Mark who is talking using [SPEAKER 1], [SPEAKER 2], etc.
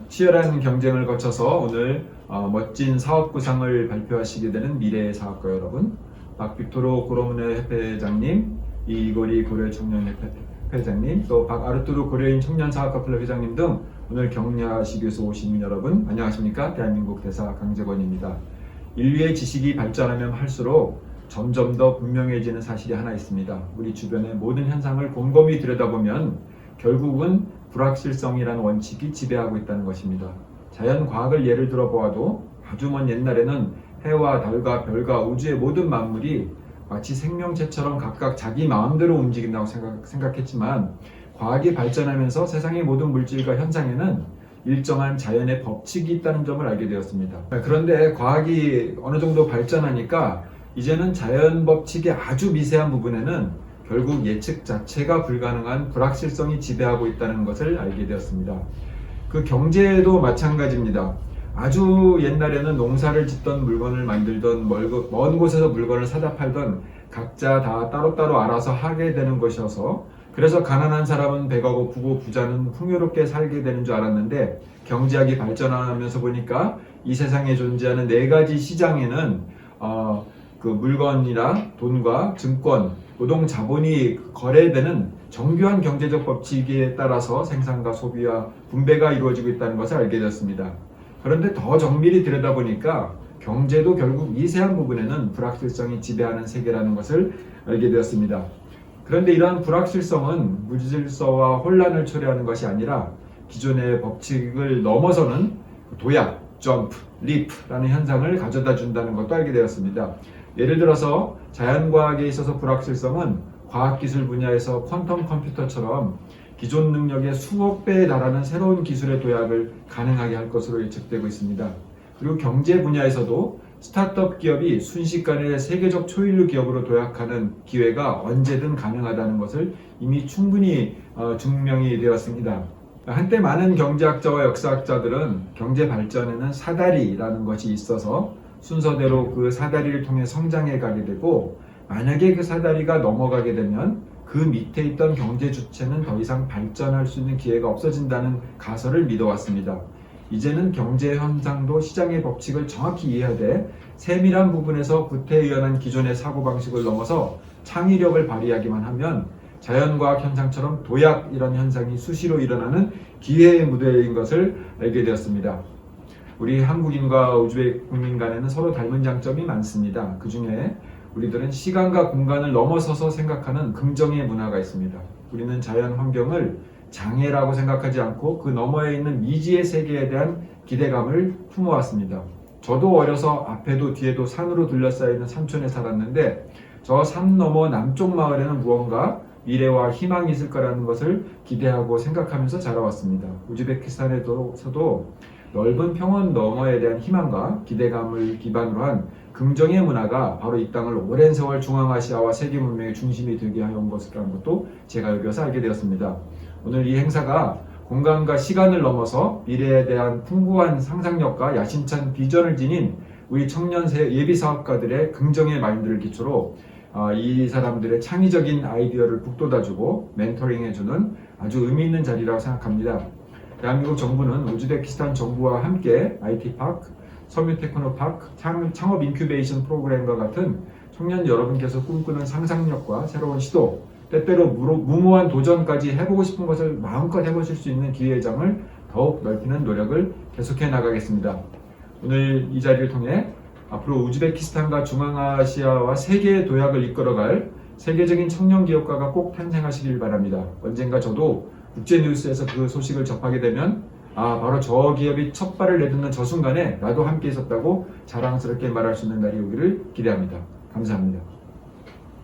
[SPEAKER 1] 치열한 경쟁을 거쳐서 오늘 멋진 사업 구상을 발표하시게 되는 미래의 사업가 여러분, 박빅토르 고로문회 협회장님, 이고리 고려 청년협회 회장님, 또 박아르투르 고려인 청년사업가 클럽 회장님 등 오늘 격려하시기 위해서 오신 여러분, 안녕하십니까? 대한민국 대사 강재권입니다. 인류의 지식이 발전하면 할수록 점점 더 분명해지는 사실이 하나 있습니다. 우리 주변의 모든 현상을 곰곰이 들여다보면 결국은 불확실성이라는 원칙이 지배하고 있다는 것입니다. 자연과학을 예를 들어 보아도 아주 먼 옛날에는 해와 달과 별과 우주의 모든 만물이 마치 생명체처럼 각각 자기 마음대로 움직인다고 생각했지만 과학이 발전하면서 세상의 모든 물질과 현상에는 일정한 자연의 법칙이 있다는 점을 알게 되었습니다. 그런데 과학이 어느 정도 발전하니까 이제는 자연 법칙의 아주 미세한 부분에는 결국 예측 자체가 불가능한 불확실성이 지배하고 있다는 것을 알게 되었습니다. 그 경제에도 마찬가지입니다. 아주 옛날에는 농사를 짓던 물건을 만들던 먼 곳에서 물건을 사다 팔던 각자 다 따로따로 알아서 하게 되는 것이어서 그래서 가난한 사람은 배가 고프고 부자는 풍요롭게 살게 되는 줄 알았는데 경제학이 발전하면서 보니까 이 세상에 존재하는 네 가지 시장에는 그 물건이나 돈과 증권, 노동 자본이 거래되는 정교한 경제적 법칙에 따라서 생산과 소비와 분배가 이루어지고 있다는 것을 알게 되었습니다. 그런데 더 정밀히 들여다보니까 경제도 결국 미세한 부분에는 불확실성이 지배하는 세계라는 것을 알게 되었습니다. 그런데 이러한 불확실성은 무질서와 혼란을 초래하는 것이 아니라 기존의 법칙을 넘어서는 도약, 점프, 리프라는 현상을 가져다 준다는 것도 알게 되었습니다. 예를 들어서 자연과학에 있어서 불확실성은 과학기술 분야에서 퀀텀 컴퓨터처럼 기존 능력의 수억 배에 달하는 새로운 기술의 도약을 가능하게 할 것으로 예측되고 있습니다. 그리고 경제 분야에서도 스타트업 기업이 순식간에 세계적 초일류 기업으로 도약하는 기회가 언제든 가능하다는 것을 이미 충분히 증명이 되었습니다. 한때 많은 경제학자와 역사학자들은 경제 발전에는 사다리라는 것이 있어서 순서대로 그 사다리를 통해 성장해 가게 되고 만약에 그 사다리가 넘어가게 되면 그 밑에 있던 경제 주체는 더 이상 발전할 수 있는 기회가 없어진다는 가설을 믿어왔습니다. 이제는 경제 현상도 시장의 법칙을 정확히 이해하되 세밀한 부분에서 구태의연한 기존의 사고방식을 넘어서 창의력을 발휘하기만 하면 자연과학 현상처럼 도약 이런 현상이 수시로 일어나는 기회의 무대인 것을 알게 되었습니다. 우리 한국인과 우즈벡 국민 간에는 서로 닮은 장점이 많습니다. 그 중에 우리들은 시간과 공간을 넘어서서 생각하는 긍정의 문화가 있습니다. 우리는 자연 환경을 장애라고 생각하지 않고 그 너머에 있는 미지의 세계에 대한 기대감을 품어왔습니다. 저도 어려서 앞에도 뒤에도 산으로 둘러싸여 있는 산촌에 살았는데 저 산 너머 남쪽 마을에는 무언가 미래와 희망이 있을 거라는 것을 기대하고 생각하면서 자라왔습니다. 우즈베키스탄에서도 넓은 평원 너머에 대한 희망과 기대감을 기반으로 한 긍정의 문화가 바로 이 땅을 오랜 세월 중앙아시아와 세계 문명의 중심이 되게 해온 것이라는 것도 제가 여기서 알게 되었습니다. 오늘 이 행사가 공간과 시간을 넘어서 미래에 대한 풍부한 상상력과 야심찬 비전을 지닌 우리 청년 예비 사업가들의 긍정의 마인드를 기초로 이 사람들의 창의적인 아이디어를 북돋아주고 멘토링해주는 아주 의미 있는 자리라고 생각합니다. 대한민국 정부는 우즈베키스탄 정부와 함께 IT파크, 섬유테크노파크, 창업 인큐베이션 프로그램과 같은 청년 여러분께서 꿈꾸는 상상력과 새로운 시도, 때때로 무모한 도전까지 해보고 싶은 것을 마음껏 해보실 수 있는 기회의 장을 더욱 넓히는 노력을 계속해 나가겠습니다. 오늘 이 자리를 통해 앞으로 우즈베키스탄과 중앙아시아와 세계의 도약을 이끌어갈 세계적인 청년 기업가가 꼭 탄생하시길 바랍니다. 언젠가 저도 국제뉴스에서 그 소식을 접하게 되면 바로 저 기업이 첫 발을 내딛는 저 순간에 나도 함께 있었다고 자랑스럽게 말할 수 있는 날이 오기를 기대합니다. 감사합니다.